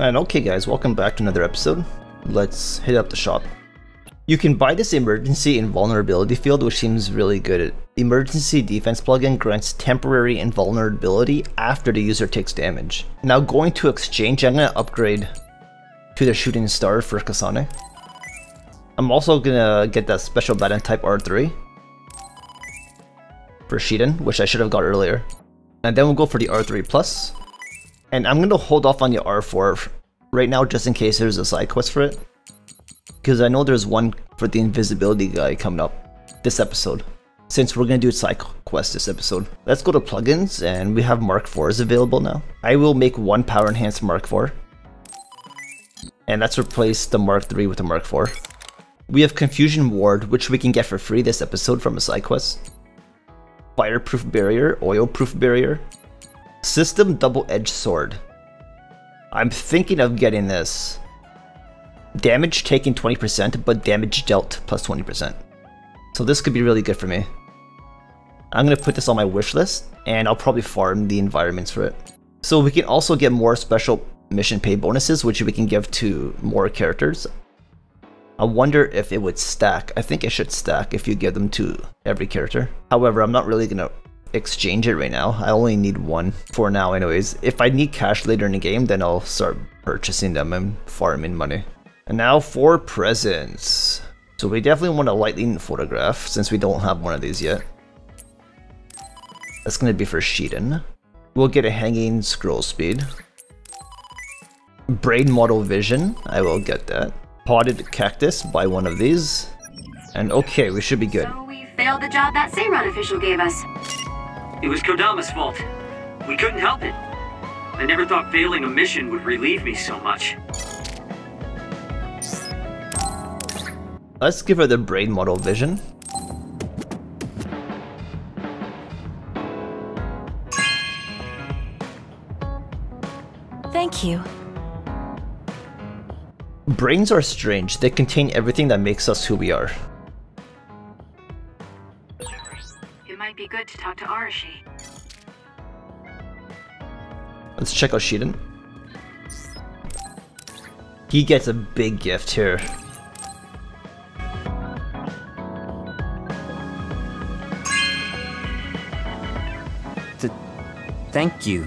And okay guys, welcome back to another episode. Let's hit up the shop. You can buy this emergency invulnerability field, which seems really good. Emergency defense plugin grants temporary invulnerability after the user takes damage. Now going to exchange, I'm gonna upgrade to the shooting star for Kasane. I'm also gonna get that special baton type R3 for Shiden, which I should have got earlier. And then we'll go for the R3 plus. And I'm gonna hold off on the R4 right now just in case there's a side quest for it. Because I know there's one for the invisibility guy coming up this episode. Since we're gonna do a side quest this episode. Let's go to plugins and we have Mark 4s available now. I will make one power enhanced Mark 4. And let's replace the Mark 3 with the Mark 4. We have Confusion Ward, which we can get for free this episode from a side quest. Fireproof Barrier, Oil-Proof Barrier. System Double-Edged Sword. I'm thinking of getting this. Damage taken 20%, but damage dealt plus 20%. So this could be really good for me. I'm gonna put this on my wish list, and I'll probably farm the environments for it. So we can also get more special mission pay bonuses, which we can give to more characters. I wonder if it would stack. I think it should stack if you give them to every character. However, I'm not really gonna exchange it right now. I only need one for now anyways. If I need cash later in the game, then I'll start purchasing them and farming money. And now for presents. So we definitely want a lightning photograph since we don't have one of these yet. That's gonna be for Shiden. We'll get a hanging scroll speed. Brain model vision, I will get that. Potted cactus, buy one of these. And okay, we should be good. So we failed the job that Seiran official gave us. It was Kodama's fault. We couldn't help it. I never thought failing a mission would relieve me so much. Let's give her the brain model vision. Thank you. Brains are strange. They contain everything that makes us who we are. It might be good to talk to Arashi. Let's check out Shiden. He gets a big gift here. Thank you.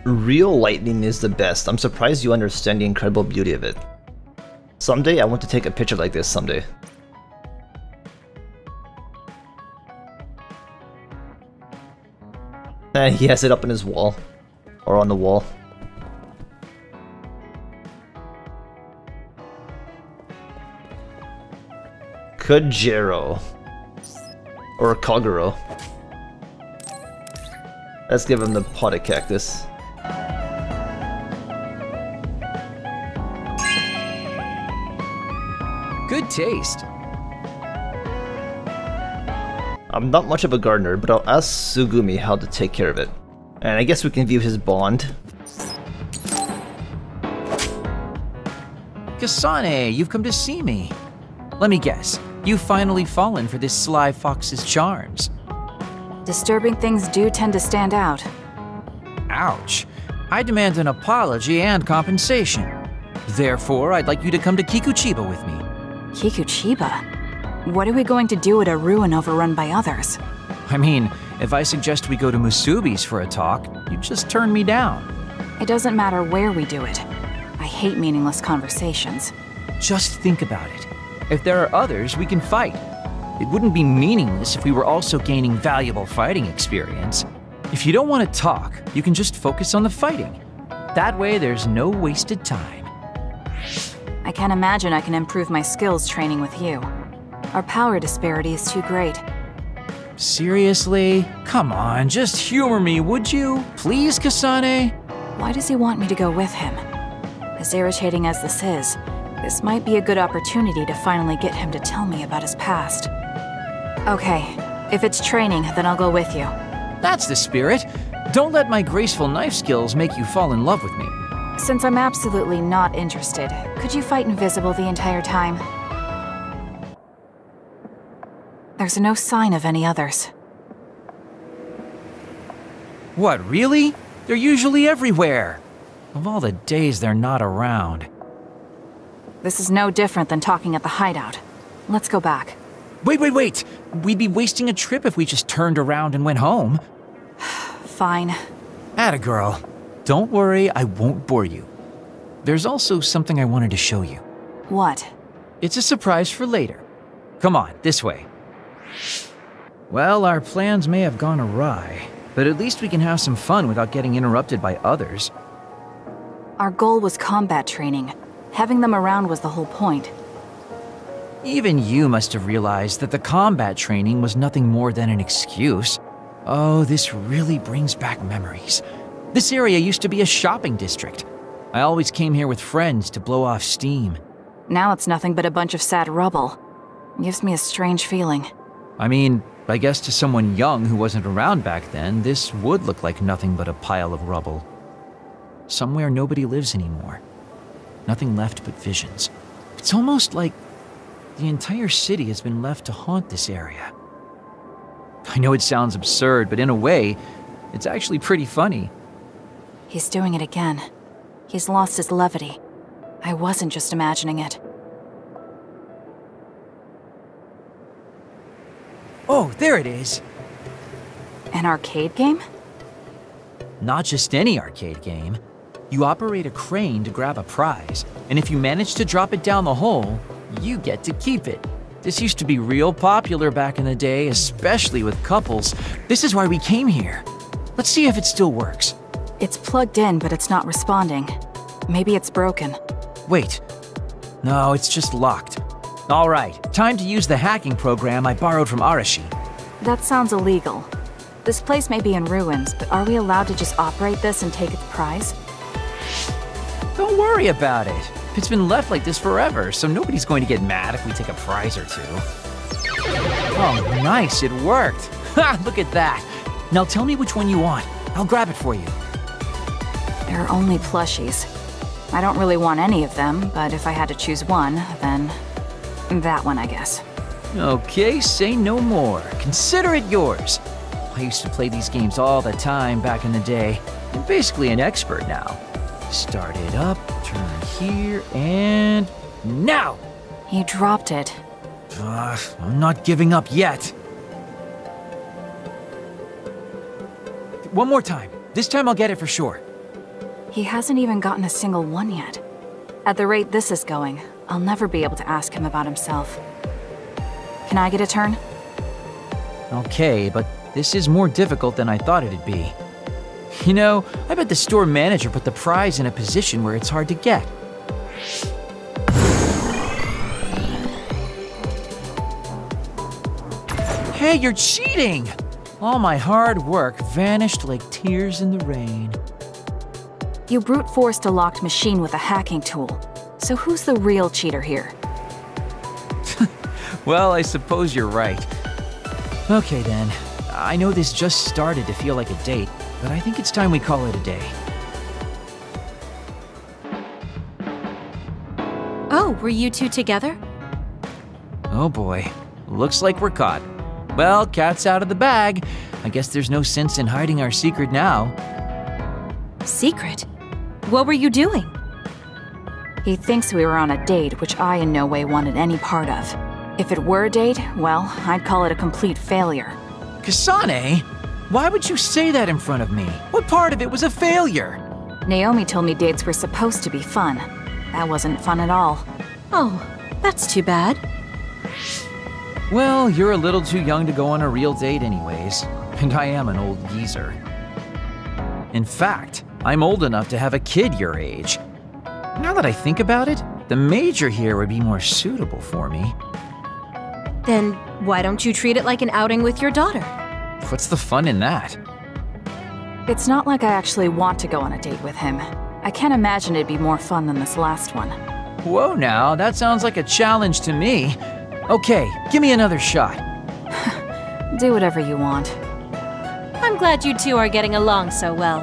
Real lightning is the best. I'm surprised you understand the incredible beauty of it. Someday I want to take a picture like this someday. He has it up in his wall. Or on the wall. Kajero. Or Kagero. Let's give him the potted cactus. Good taste. I'm not much of a gardener, but I'll ask Sugumi how to take care of it. And I guess we can view his bond. Kasane, you've come to see me. Let me guess, you've finally fallen for this sly fox's charms. Disturbing things do tend to stand out. Ouch. I demand an apology and compensation. Therefore, I'd like you to come to Kikuchiba with me. Kikuchiba? What are we going to do at a ruin overrun by others? I mean, if I suggest we go to Musubi's for a talk, you just turn me down. It doesn't matter where we do it. I hate meaningless conversations. Just think about it. If there are others, we can fight. It wouldn't be meaningless if we were also gaining valuable fighting experience. If you don't want to talk, you can just focus on the fighting. That way, there's no wasted time. I can't imagine I can improve my skills training with you. Our power disparity is too great. Seriously? Come on, just humor me, would you? Please, Kasane? Why does he want me to go with him? As irritating as this is, this might be a good opportunity to finally get him to tell me about his past. Okay, if it's training, then I'll go with you. That's the spirit. Don't let my graceful knife skills make you fall in love with me. Since I'm absolutely not interested, could you fight invisible the entire time? There's no sign of any others. What, really? They're usually everywhere. Of all the days they're not around. This is no different than talking at the hideout. Let's go back. Wait! We'd be wasting a trip if we just turned around and went home. Fine. Atta girl. Don't worry, I won't bore you. There's also something I wanted to show you. What? It's a surprise for later. Come on, this way. Well, our plans may have gone awry, but at least we can have some fun without getting interrupted by others. Our goal was combat training. Having them around was the whole point. Even you must have realized that the combat training was nothing more than an excuse. Oh, this really brings back memories. This area used to be a shopping district. I always came here with friends to blow off steam. Now it's nothing but a bunch of sad rubble. Gives me a strange feeling. I mean, I guess to someone young who wasn't around back then, this would look like nothing but a pile of rubble. Somewhere nobody lives anymore. Nothing left but visions. It's almost like the entire city has been left to haunt this area. I know it sounds absurd, but in a way, it's actually pretty funny. He's doing it again. He's lost his levity. I wasn't just imagining it. Oh, there it is. An arcade game? Not just any arcade game. You operate a crane to grab a prize, and if you manage to drop it down the hole, you get to keep it. This used to be real popular back in the day, especially with couples. This is why we came here. Let's see if it still works. It's plugged in, but it's not responding. Maybe it's broken. Wait. No, it's just locked. All right, time to use the hacking program I borrowed from Arashi. That sounds illegal. This place may be in ruins, but are we allowed to just operate this and take its prize? Don't worry about it. It's been left like this forever, so nobody's going to get mad if we take a prize or two. Oh, nice, it worked. Ha, look at that. Now tell me which one you want. I'll grab it for you. There are only plushies. I don't really want any of them, but if I had to choose one, then that one, I guess. Okay, say no more. Consider it yours. I used to play these games all the time back in the day. I'm basically an expert now. Start it up, turn here, and now! He dropped it. I'm not giving up yet. One more time. This time I'll get it for sure. He hasn't even gotten a single one yet. At the rate this is going, I'll never be able to ask him about himself. Can I get a turn? Okay, but this is more difficult than I thought it'd be. You know, I bet the store manager put the prize in a position where it's hard to get. Hey, you're cheating! All my hard work vanished like tears in the rain. You brute forced a locked machine with a hacking tool. So who's the real cheater here? Well, I suppose you're right. Okay then, I know this just started to feel like a date, but I think it's time we call it a day. Oh, were you two together? Oh boy, looks like we're caught. Well, cat's out of the bag. I guess there's no sense in hiding our secret now. Secret? What were you doing? He thinks we were on a date, which I in no way wanted any part of. If it were a date, well, I'd call it a complete failure. Kasane? Why would you say that in front of me? What part of it was a failure? Naomi told me dates were supposed to be fun. That wasn't fun at all. Oh, that's too bad. Well, you're a little too young to go on a real date anyways, and I am an old geezer. In fact, I'm old enough to have a kid your age. Now that I think about it, the major here would be more suitable for me. Then why don't you treat it like an outing with your daughter? What's the fun in that? It's not like I actually want to go on a date with him. I can't imagine it'd be more fun than this last one. Whoa now, that sounds like a challenge to me. Okay, give me another shot. Do whatever you want. I'm glad you two are getting along so well.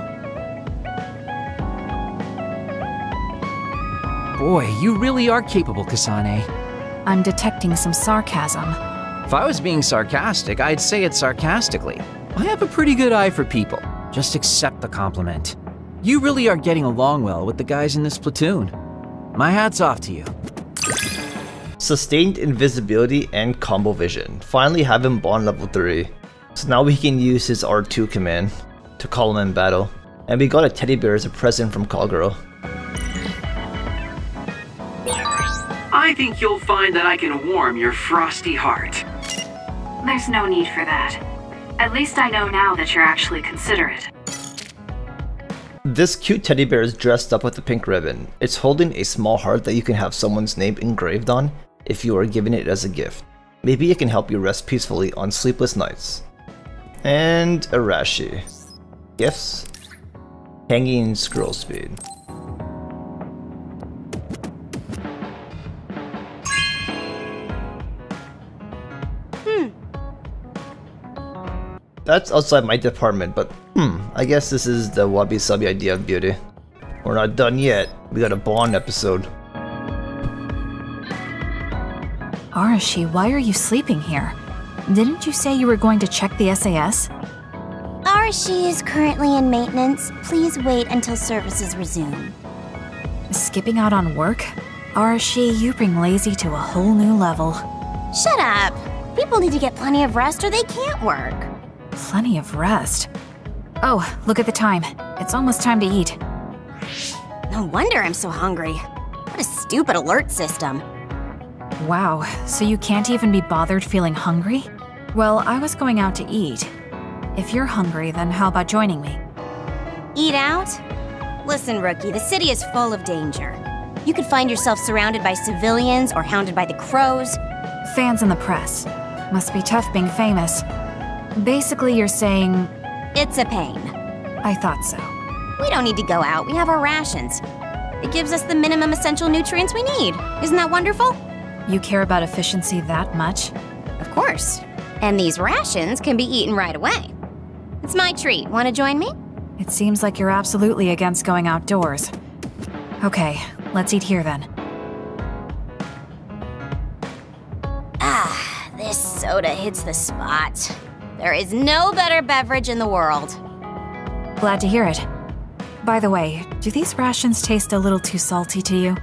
Boy, you really are capable, Kasane. I'm detecting some sarcasm. If I was being sarcastic, I'd say it sarcastically. I have a pretty good eye for people. Just accept the compliment. You really are getting along well with the guys in this platoon. My hat's off to you. Sustained invisibility and combo vision. Finally have him bond level 3. So now we can use his R2 command to call him in battle. And we got a teddy bear as a present from Callgirl. I think you'll find that I can warm your frosty heart. There's no need for that. At least I know now that you're actually considerate. This cute teddy bear is dressed up with a pink ribbon. It's holding a small heart that you can have someone's name engraved on if you are given it as a gift. Maybe it can help you rest peacefully on sleepless nights. And Arashi. Gifts. Hanging scroll speed. That's outside my department, but I guess this is the wabi-sabi idea of beauty. We're not done yet. We got a Bond episode. Arashi, why are you sleeping here? Didn't you say you were going to check the SAS? Arashi is currently in maintenance. Please wait until services resume. Skipping out on work? Arashi, you bring lazy to a whole new level. Shut up! People need to get plenty of rest or they can't work. Plenty of rest. Oh, look at the time. It's almost time to eat. No wonder I'm so hungry. What a stupid alert system. Wow, so you can't even be bothered feeling hungry? Well, I was going out to eat. If you're hungry, then how about joining me? Eat out? Listen, Rookie, the city is full of danger. You could find yourself surrounded by civilians or hounded by the crows. Fans in the press. Must be tough being famous. Basically, you're saying... It's a pain. I thought so. We don't need to go out. We have our rations. It gives us the minimum essential nutrients we need. Isn't that wonderful? You care about efficiency that much? Of course. And these rations can be eaten right away. It's my treat. Want to join me? It seems like you're absolutely against going outdoors. Okay, let's eat here then. Ah, this soda hits the spot. There is no better beverage in the world. Glad to hear it. By the way, do these rations taste a little too salty to you?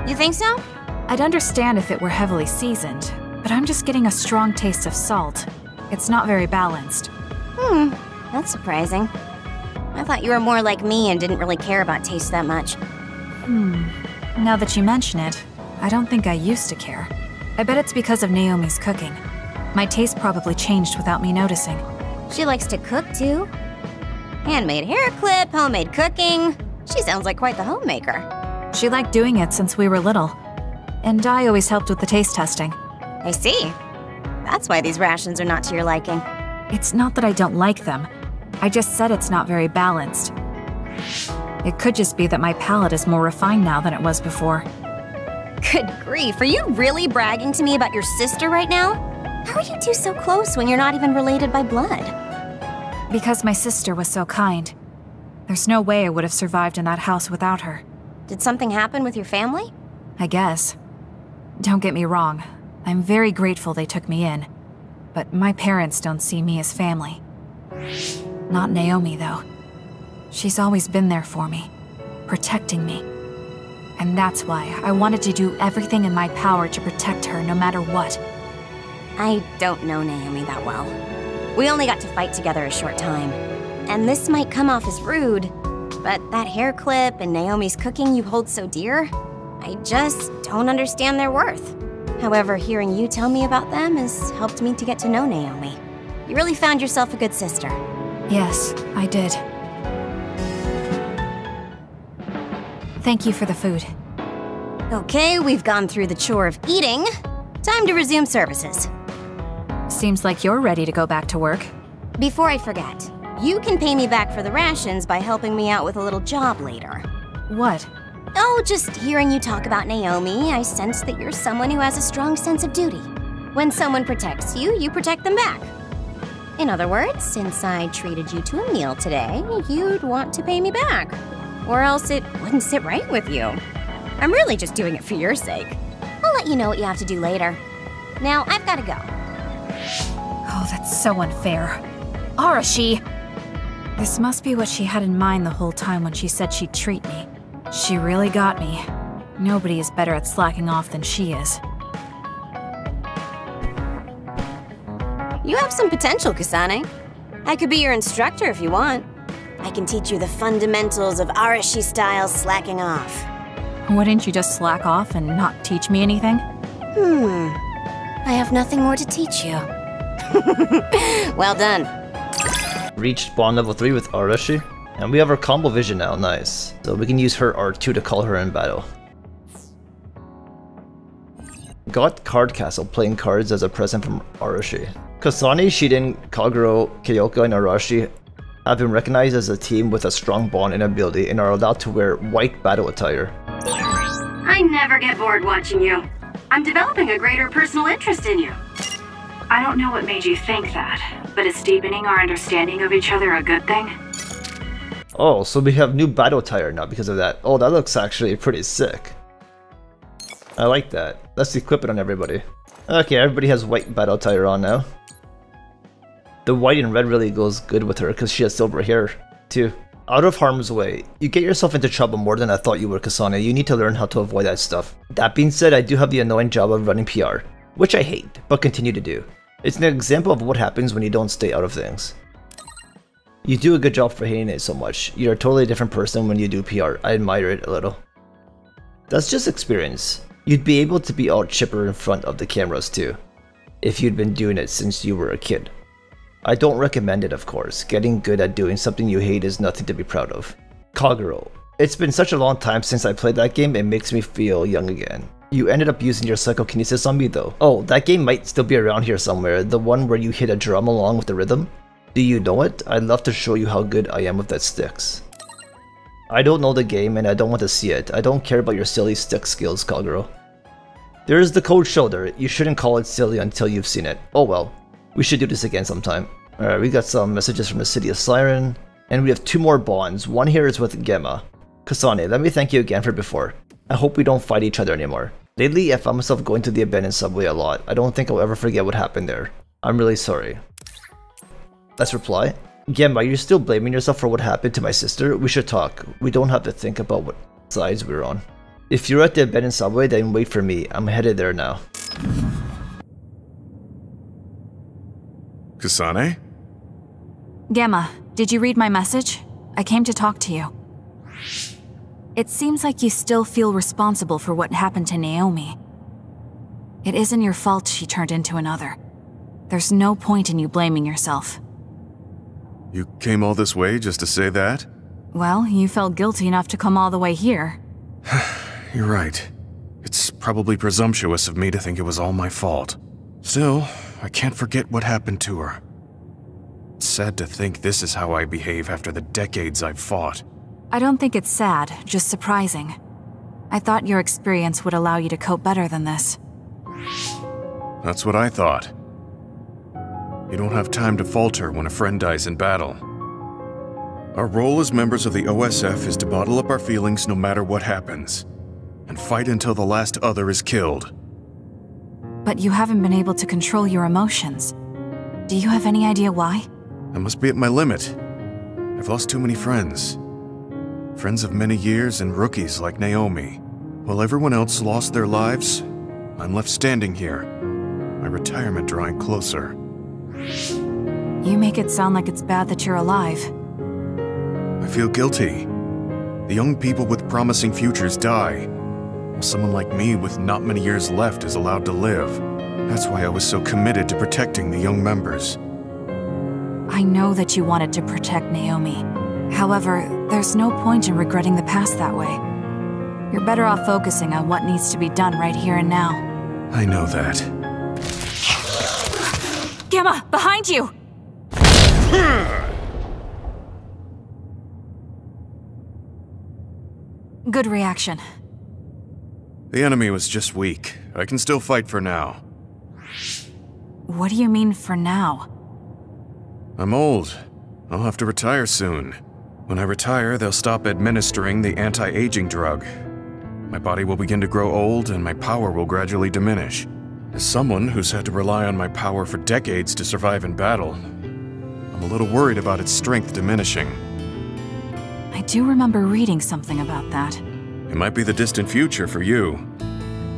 You think so? I'd understand if it were heavily seasoned, but I'm just getting a strong taste of salt. It's not very balanced. That's surprising. I thought you were more like me and didn't really care about taste that much. Now that you mention it, I don't think I used to care. I bet it's because of Naomi's cooking. My taste probably changed without me noticing. She likes to cook, too. Handmade hair clip, homemade cooking. She sounds like quite the homemaker. She liked doing it since we were little. And I always helped with the taste testing. I see. That's why these rations are not to your liking. It's not that I don't like them. I just said it's not very balanced. It could just be that my palate is more refined now than it was before. Good grief, are you really bragging to me about your sister right now? How are you two so close when you're not even related by blood? Because my sister was so kind. There's no way I would have survived in that house without her. Did something happen with your family? I guess. Don't get me wrong. I'm very grateful they took me in. But my parents don't see me as family. Not Naomi, though. She's always been there for me, protecting me. And that's why I wanted to do everything in my power to protect her no matter what. I don't know Naomi that well. We only got to fight together a short time. And this might come off as rude, but that hair clip and Naomi's cooking you hold so dear, I just don't understand their worth. However, hearing you tell me about them has helped me to get to know Naomi. You really found yourself a good sister. Yes, I did. Thank you for the food. Okay, we've gone through the chore of eating. Time to resume services. Seems like you're ready to go back to work. Before I forget, you can pay me back for the rations by helping me out with a little job later. What? Oh, just hearing you talk about Naomi, I sense that you're someone who has a strong sense of duty. When someone protects you, you protect them back. In other words, since I treated you to a meal today, you'd want to pay me back. Or else it wouldn't sit right with you. I'm really just doing it for your sake. I'll let you know what you have to do later. Now, I've gotta go. Oh, that's so unfair. Arashi! This must be what she had in mind the whole time when she said she'd treat me. She really got me. Nobody is better at slacking off than she is. You have some potential, Kasane. I could be your instructor if you want. I can teach you the fundamentals of Arashi-style slacking off. Wouldn't you just slack off and not teach me anything? I have nothing more to teach you. Well done. Reached bond level 3 with Arashi. And we have our combo vision now, nice. So we can use her R2 to call her in battle. Got Card Castle, playing cards as a present from Arashi. Kasane, Shiden, Kagero, Kyoka, and Arashi have been recognized as a team with a strong bond and ability and are allowed to wear white battle attire. I never get bored watching you. I'm developing a greater personal interest in you. I don't know what made you think that, but is deepening our understanding of each other a good thing? Oh, so we have new battle attire now because of that. Oh, that looks actually pretty sick. I like that. Let's equip it on everybody. Okay, everybody has white battle attire on now. The white and red really goes good with her because she has silver hair, too. Out of harm's way. You get yourself into trouble more than I thought you were, Kasane. You need to learn how to avoid that stuff. That being said, I do have the annoying job of running PR, which I hate, but continue to do. It's an example of what happens when you don't stay out of things. You do a good job for hating it so much. You're a totally different person when you do PR. I admire it a little. That's just experience. You'd be able to be all chipper in front of the cameras too, if you'd been doing it since you were a kid. I don't recommend it, of course. Getting good at doing something you hate is nothing to be proud of. Kagero. It's been such a long time since I played that game, it makes me feel young again. You ended up using your psychokinesis on me though. Oh, that game might still be around here somewhere, the one where you hit a drum along with the rhythm? Do you know it? I'd love to show you how good I am with that sticks. I don't know the game and I don't want to see it. I don't care about your silly stick skills, Kagero. There is the cold shoulder. You shouldn't call it silly until you've seen it. Oh well. We should do this again sometime. Alright, we got some messages from the City of Siren. And we have 2 more bonds. One here is with Gemma. Kasane, let me thank you again for before. I hope we don't fight each other anymore. Lately, I found myself going to the abandoned subway a lot. I don't think I'll ever forget what happened there. I'm really sorry. Let's reply. Gemma, you're still blaming yourself for what happened to my sister? We should talk. We don't have to think about what sides we're on. If you're at the abandoned subway, then wait for me. I'm headed there now. Kasane? Gemma, did you read my message? I came to talk to you. It seems like you still feel responsible for what happened to Naomi. It isn't your fault she turned into another. There's no point in you blaming yourself. You came all this way just to say that? Well, you felt guilty enough to come all the way here. You're right. It's probably presumptuous of me to think it was all my fault. Still, I can't forget what happened to her. It's sad to think this is how I behave after the decades I've fought. I don't think it's sad, just surprising. I thought your experience would allow you to cope better than this. That's what I thought. You don't have time to falter when a friend dies in battle. Our role as members of the OSF is to bottle up our feelings no matter what happens, and fight until the last other is killed. But you haven't been able to control your emotions. Do you have any idea why? I must be at my limit. I've lost too many friends. Friends of many years and rookies like Naomi. While everyone else lost their lives, I'm left standing here, my retirement drawing closer. You make it sound like it's bad that you're alive. I feel guilty. The young people with promising futures die, while someone like me with not many years left is allowed to live. That's why I was so committed to protecting the young members. I know that you wanted to protect Naomi. However, there's no point in regretting the past that way. You're better off focusing on what needs to be done right here and now. I know that. Gemma, behind you! Good reaction. The enemy was just weak. I can still fight for now. What do you mean for now? I'm old. I'll have to retire soon. When I retire, they'll stop administering the anti-aging drug. My body will begin to grow old and my power will gradually diminish. As someone who's had to rely on my power for decades to survive in battle, I'm a little worried about its strength diminishing. I do remember reading something about that. It might be the distant future for you,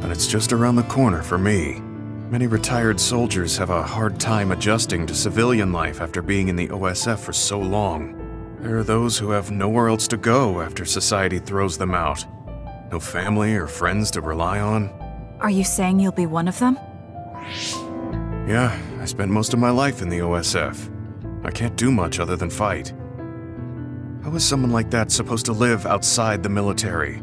but it's just around the corner for me. Many retired soldiers have a hard time adjusting to civilian life after being in the OSF for so long. There are those who have nowhere else to go after society throws them out. No family or friends to rely on. Are you saying you'll be one of them? Yeah, I spent most of my life in the OSF. I can't do much other than fight. How is someone like that supposed to live outside the military?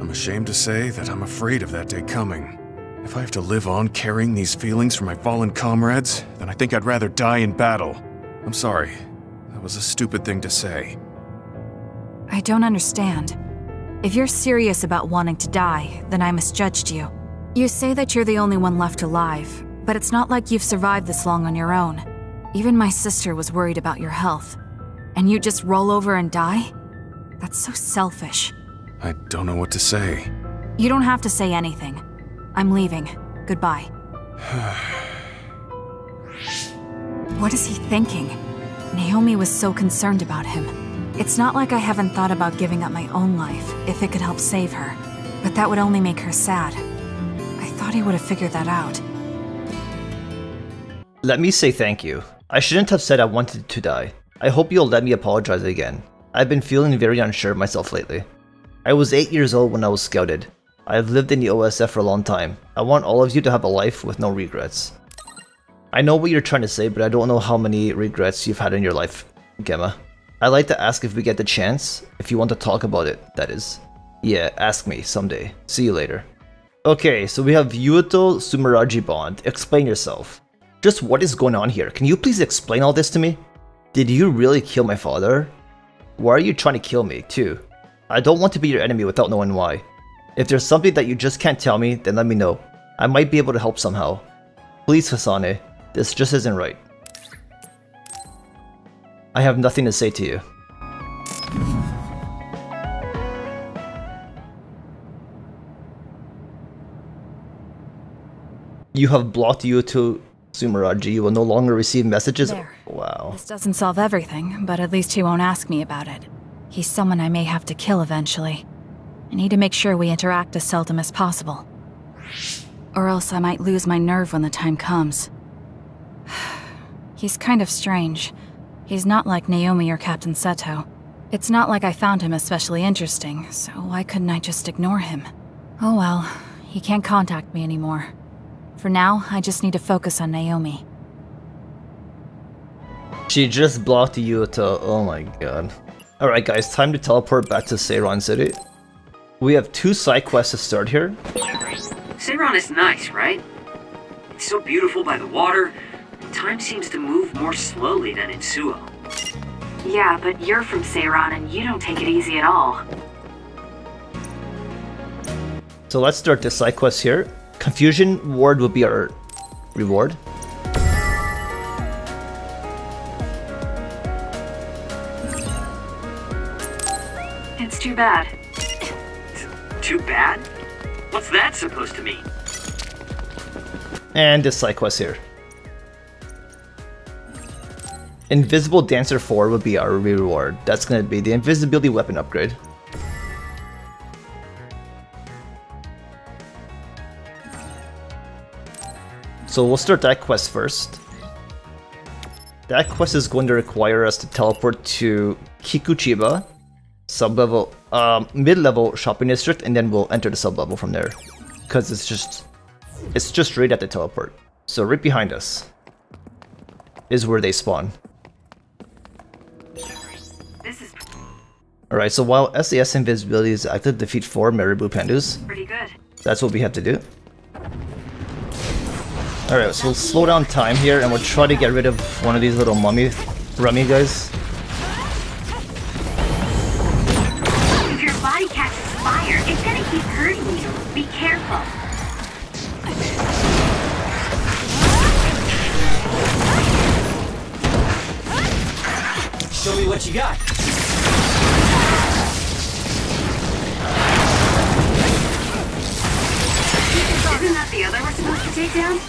I'm ashamed to say that I'm afraid of that day coming. If I have to live on carrying these feelings for my fallen comrades, then I think I'd rather die in battle. I'm sorry. That was a stupid thing to say. I don't understand. If you're serious about wanting to die, then I misjudged you. You say that you're the only one left alive, but it's not like you've survived this long on your own. Even my sister was worried about your health. And you just roll over and die? That's so selfish. I don't know what to say. You don't have to say anything. I'm leaving. Goodbye. What is he thinking? Naomi was so concerned about him. It's not like I haven't thought about giving up my own life if it could help save her. But that would only make her sad. I thought he would have figured that out. Let me say thank you. I shouldn't have said I wanted to die. I hope you'll let me apologize again. I've been feeling very unsure of myself lately. I was 8 years old when I was scouted. I have lived in the OSF for a long time. I want all of you to have a life with no regrets. I know what you're trying to say, but I don't know how many regrets you've had in your life, Gemma. I'd like to ask if we get the chance, if you want to talk about it, that is. Yeah, ask me someday. See you later. Okay, so we have Yuto Sumeraji Bond. Explain yourself. Just what is going on here? Can you please explain all this to me? Did you really kill my father? Why are you trying to kill me, too? I don't want to be your enemy without knowing why. If there's something that you just can't tell me, then let me know. I might be able to help somehow. Please, Kasane, this just isn't right. I have nothing to say to you. You have blocked Yuto Sumeraji. You will no longer receive messages. There. Wow. This doesn't solve everything, but at least he won't ask me about it. He's someone I may have to kill eventually. I need to make sure we interact as seldom as possible. Or else I might lose my nerve when the time comes. He's kind of strange. He's not like Naomi or Captain Seto. It's not like I found him especially interesting, so why couldn't I just ignore him? Oh well, he can't contact me anymore. For now, I just need to focus on Naomi. She just blocked Yuto. Oh my god. Alright guys, time to teleport back to Seiran City. We have 2 side quests to start here. Seiran is nice, right? It's so beautiful by the water. Time seems to move more slowly than in Suo. Yeah, but you're from Seiran and you don't take it easy at all. So let's start this side quest here. Confusion Ward will be our reward. It's too bad. Too bad? What's that supposed to mean? And this side quest here. Invisible Dancer 4 will be our reward. That's gonna be the invisibility weapon upgrade. So we'll start that quest first. That quest is going to require us to teleport to Kikuchiba, sub-level, mid-level shopping district, and then we'll enter the sub-level from there. Because it's just right at the teleport. So right behind us is where they spawn. Alright, so while SAS invisibility is active, defeat 4 Marabou Pandus. Pretty good. That's what we have to do. Alright, so we'll slow down time here and we'll try to get rid of one of these little rummy guys. If your body catches fire, it's gonna keep hurting you. Be careful. Show me what you got. Isn't that the other we're supposed to take down?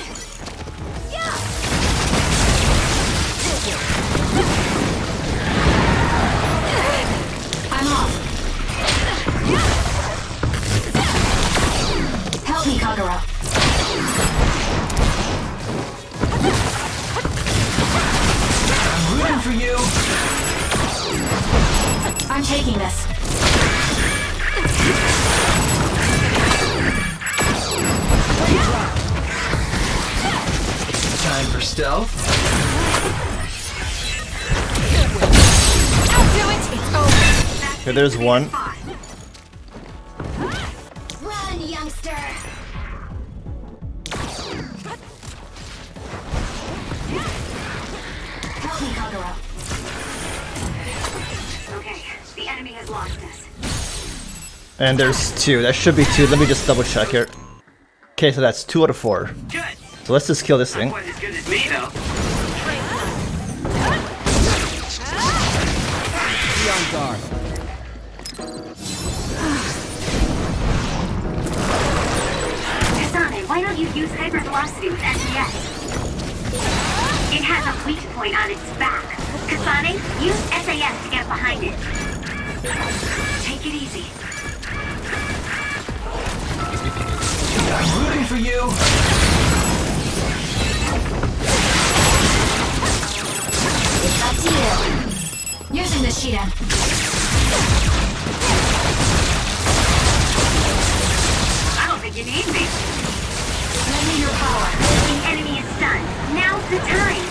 Time for stealth. I'll do it! It's over. Okay, there's one. Run, youngster! Help me, Kagura. Okay, the enemy has lost us. And there's 2. That should be 2. Let me just double check here. Okay, so that's 2 out of 4. Good. So let's just kill this thing. Not quite as good as me, though. Be on guard. Kasane, why don't you use hypervelocity with SES? It has a weak point on its back. Kasane, use SAS to get behind it. Take it easy. I'm rooting for you. It's up to you. Using the Shiren. I don't think you need me. Lend me your power. The enemy is stunned. Now's the time.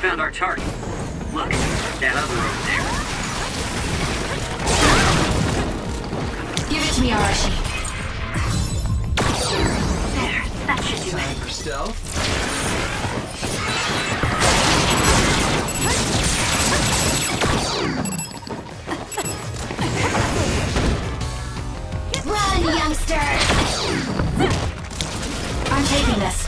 Found our target. Look, that other over there. Give it to me, Arashi. There, that should do Time it. for stealth. Run, youngster! I'm taking this.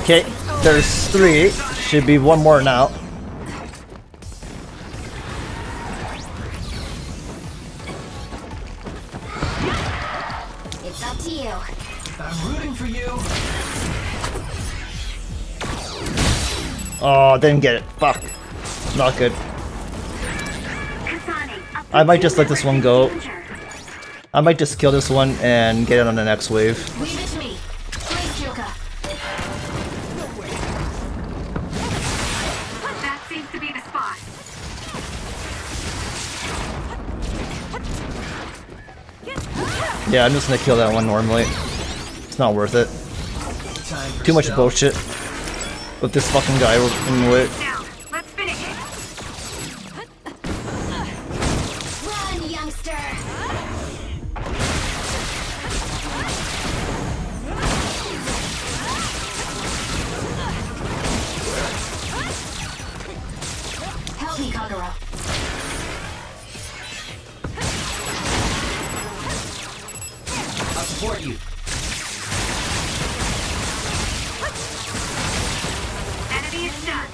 Okay, there's 3. Should be 1 more now. It's up to you. I'm rooting for you. Oh, didn't get it. Fuck. Not good. Kasane, up I might just let this one go. danger. I might just kill this one and get it on the next wave. Leave it to me. Please, Kyoka. That seems to be the spot. Yeah, I'm just gonna kill that one normally. It's not worth it. Time for Too much stealth. bullshit with this fucking guy in the way. Now, let's finish it. Run, youngster! Help me, Kagura. I'll support you. Enemy is stunned.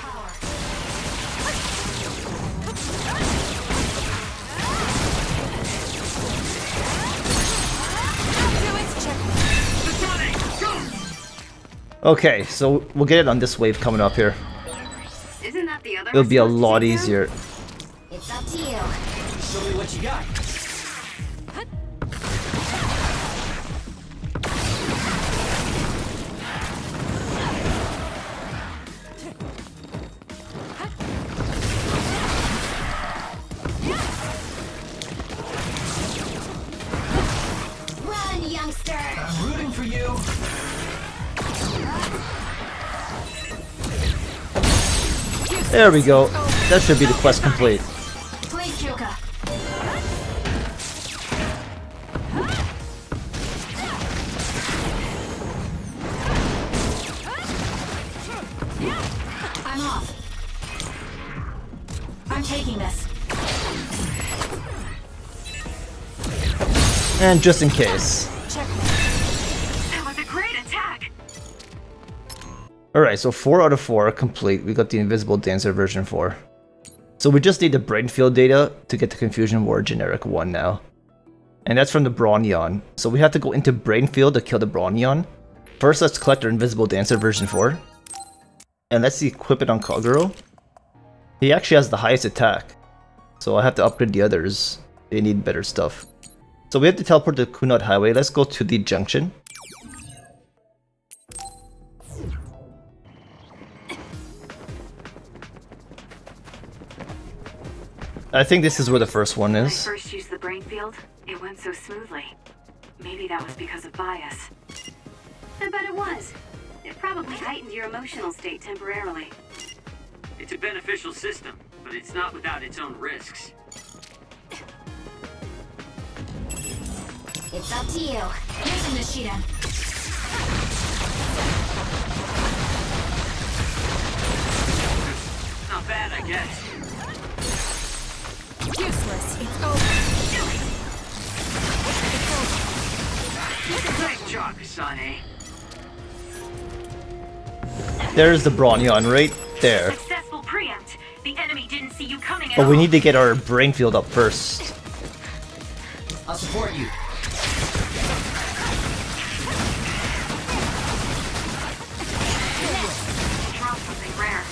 Okay, so we'll get it on this wave coming up here. Isn't that the other? It'll be a response lot to do? easier. It's up to you. Show me what you got. Run, youngster! I'm rooting for you. There we go. That should be the quest complete. Please, Kyoka. I'm off. I'm taking this. And just in case. That was a great attack. Alright, so 4 out of 4 complete. We got the Invisible Dancer version 4. So we just need the Brainfield data to get the Confusion War generic 1 now. And that's from the Bronyon. So we have to go into Brainfield to kill the Bronyon. First, let's collect our Invisible Dancer version 4. And let's equip it on Kaguro. He actually has the highest attack. So I have to upgrade the others. They need better stuff. So we have to teleport to Kunad Highway. Let's go to the junction. I think this is where the first one When I is. first used the brain field, it went so smoothly. Maybe that was because of bias. I bet it was. It probably heightened your emotional state temporarily. It's a beneficial system, but it's not without its own risks. It's up to you. Using the Sheeta. Not bad, I guess. Useless. It's over. Nice job, Kasane. There's the Bronyon right there. Successful preempt. The enemy didn't see you coming at But we all. need to get our brain field up first. I'll support you. Drop something rare.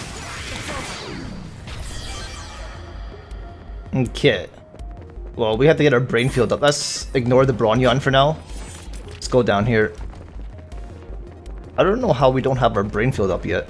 Okay. Well, we have to get our brain field up. Let's ignore the Bronyon for now. Let's go down here. I don't know how we don't have our brain field up yet.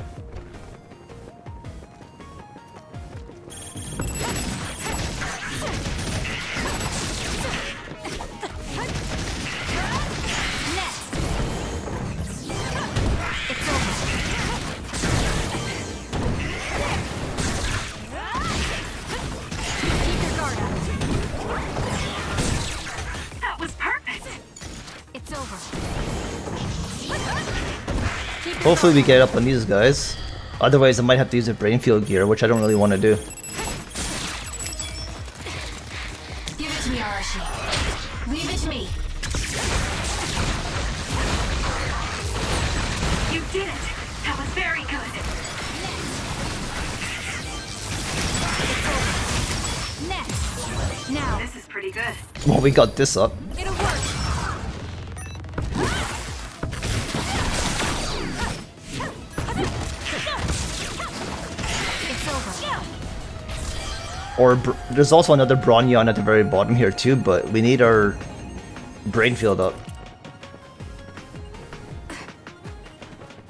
That was perfect. It's over. Hopefully we get up on these guys. Otherwise I might have to use a brain field gear, which I don't really want to do. Give it to me, Arashi. Leave it to me. You did it. That was very good. Next. Now. This is pretty good. Well, we got this up. It'll work. It's over. Or there's also another Bronyon at the very bottom here too, but we need our brain field up.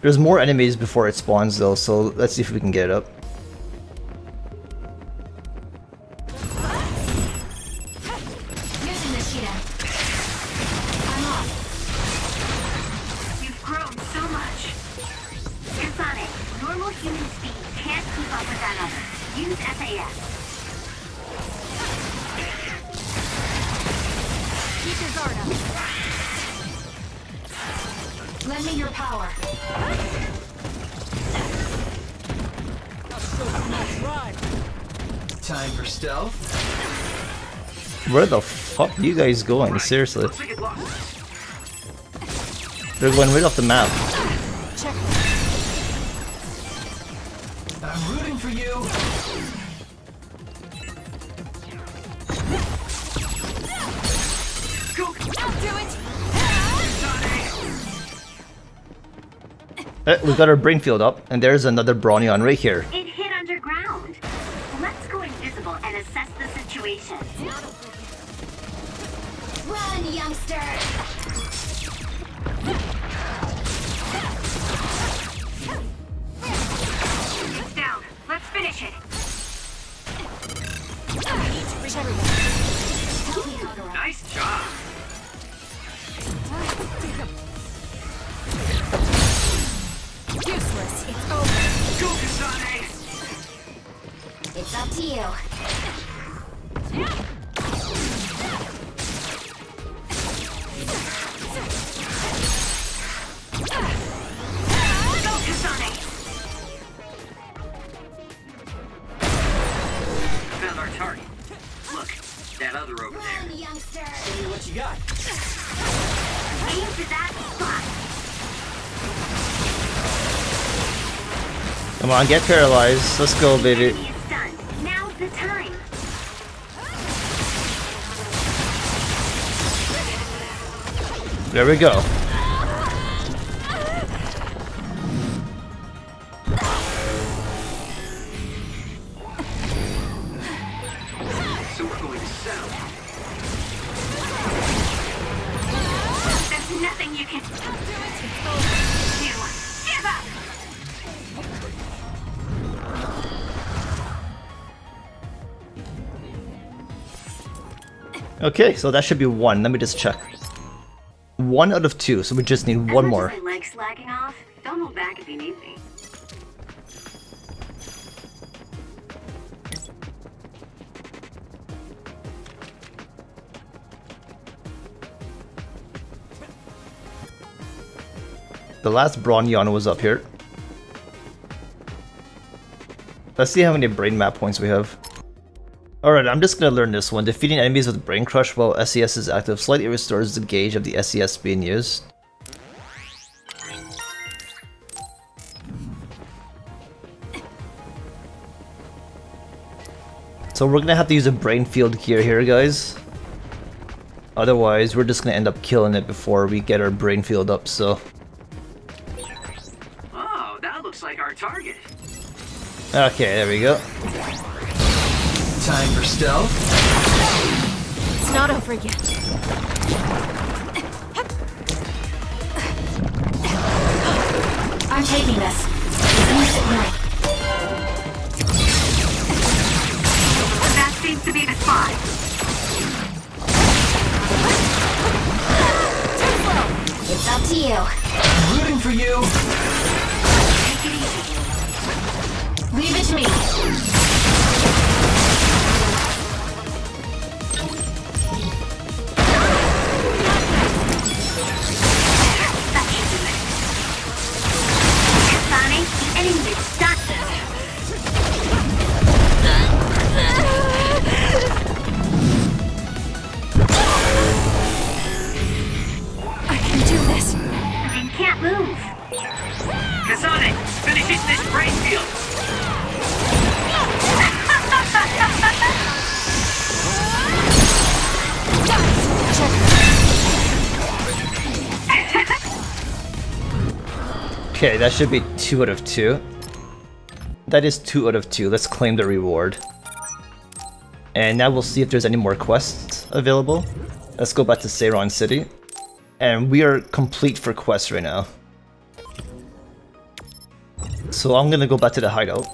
There's more enemies before it spawns though, so let's see if we can get it up. Using the Sheeta. I'm off. You've grown so much. Kasane, normal human speed can't keep up with that other. Use SAS. Keep your guard up. Lend me your power. Time for stealth. Where the fuck are you guys going? Seriously. Looks like it lost. They're going right off the map. Check. I'm rooting for you. Go, I'll do it. Kasane! We got our brain field up, and there's another Bronyon right here. It hit underground. Let's go invisible and assess the situation. Run, youngster! It's down. Let's finish it. Reach everyone. Nice job. Useless. It's over. Go, Kasane! It's up to you. Go, Kasane! Found our target. Look, that other over there. Run, youngster! Show me what you got. Aim to that spot. Come on, get paralyzed. Let's go, baby. Enemy is done. Now's the time. There we go. So we're going to settle. There's nothing you can do. Give up. Okay, so that should be 1. Let me just check. 1 out of 2, so we just need one more. As much as my leg's slacking off, don't hold back if you need me. The last Bronyon was up here. Let's see how many brain map points we have. Alright, I'm just gonna learn this one. Defeating enemies with Brain Crush while SES is active slightly restores the gauge of the SES being used. So we're gonna have to use a brain field gear here, guys. Otherwise, we're just gonna end up killing it before we get our brain field up, so... Oh, that looks like our target. Okay, there we go. Time for stealth. It's not over yet. I'm taking this. You sit here. That seems to be the spot. It's up to you. I'm rooting for you. Leave it to me. Kasane, the enemy is stuck. I can do this. And can't move. Kasane, finish hitting this brain field. Okay, that should be 2 out of 2. That is 2 out of 2. Let's claim the reward. And now we'll see if there's any more quests available. Let's go back to Seiron City. And we are complete for quests right now. So I'm gonna go back to the hideout.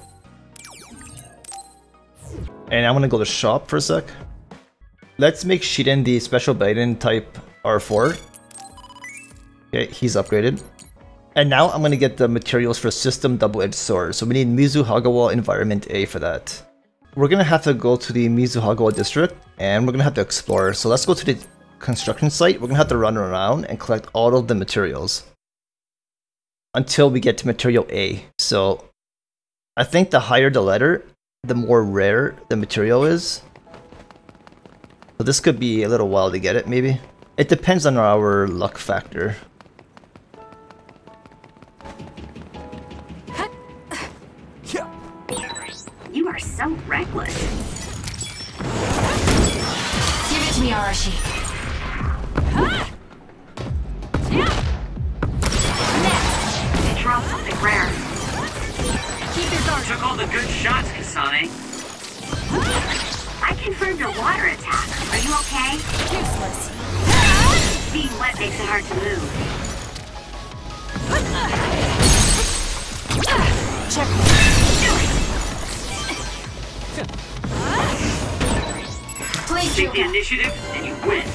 And I'm gonna go to shop for a sec. Let's make Shiden the special Biden type R4. Okay, he's upgraded. And now I'm gonna get the materials for System Double-Edged Sword. So we need Mizuhagawa Environment A for that. We're gonna have to go to the Mizuhagawa district and we're gonna have to explore. So let's go to the construction site. We're gonna have to run around and collect all of the materials until we get to material A. So I think the higher the letter, the more rare the material is. So this could be a little while to get it, maybe. It depends on our luck factor. You are so reckless. Give it to me, Arashi. They draw something rare. Keep his arm. Took all the good shots, Kasane. I confirmed a water attack. Are you okay? Useless. Being wet makes it hard to move. Check. Do it! Please, Take the Yuka. initiative, and you win.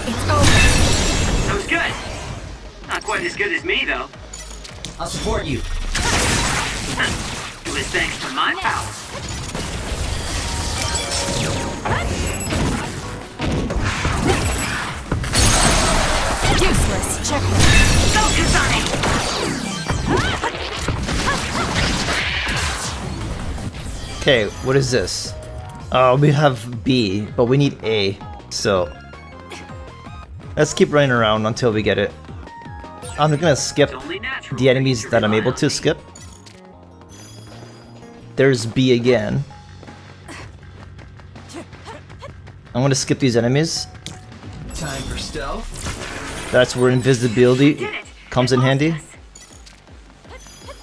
It's over. That was good. Not quite as good as me, though. I'll support you. It was thanks to my power. Useless. Check. Go, Kasane! Okay, what is this? We have B, but we need A, so let's keep running around until we get it. I'm gonna skip It's only natural the enemies that I'm able to skip. There's B again. I'm gonna skip these enemies. Time for stealth. That's where invisibility comes in handy.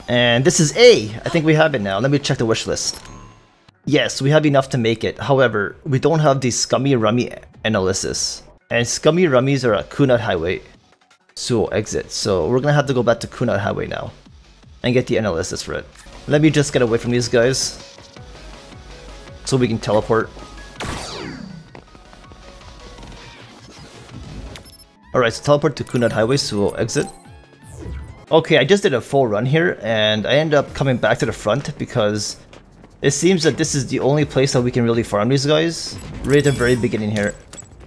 And this is A! I think we have it now. Let me check the wish list. Yes, we have enough to make it. However, we don't have the Scummy Rummy analysis. And Scummy Rummies are at Kunat Highway. So exit. So we're gonna have to go back to Kunat Highway now. And get the analysis for it. Let me just get away from these guys. so we can teleport. Alright, so teleport to Kunad Highway, so we'll exit. Okay, I just did a full run here, and I ended up coming back to the front because it seems that this is the only place that we can really farm these guys, right at the very beginning here.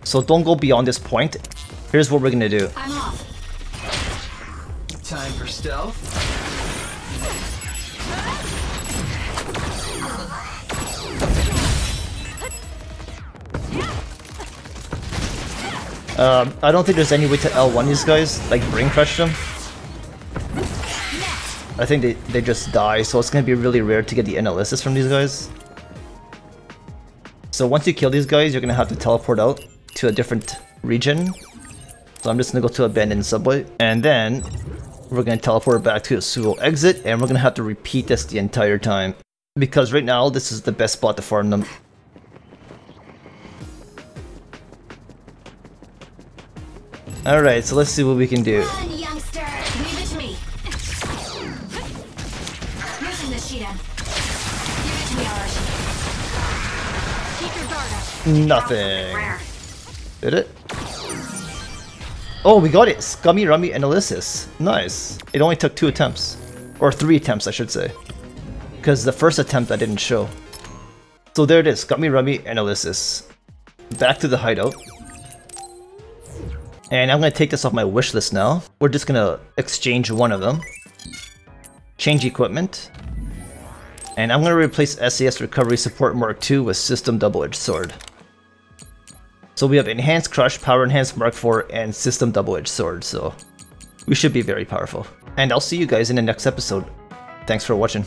So don't go beyond this point. Here's what we're gonna do. I'm off. Time for stealth. I don't think there's any way to L1 these guys, like brain crush them. I think they just die, so it's gonna be really rare to get the analysis from these guys. So once you kill these guys, you're gonna have to teleport out to a different region. So I'm just gonna go to abandoned subway, and then we're gonna teleport back to a Suo exit, and we're gonna have to repeat this the entire time. Because right now, this is the best spot to farm them. Alright, so let's see what we can do. Run, youngster. Leave it to me. Using the Shidan. Give it to me, Arashi. Keep your guard up. Nothing. Rare. Did it? Oh, we got it! Scummy Rummy Analysis. Nice. It only took 2 attempts. Or 3 attempts, I should say. Because the first attempt I didn't show. So there it is, Scummy Rummy Analysis. Back to the hideout. And I'm gonna take this off my wish list now. We're just gonna exchange one of them. Change equipment. And I'm gonna replace SAS Recovery Support Mark II with System Double-Edged Sword. So we have Enhanced Crush, Power Enhanced Mark IV, and System Double-Edged Sword, so we should be very powerful. And I'll see you guys in the next episode. Thanks for watching.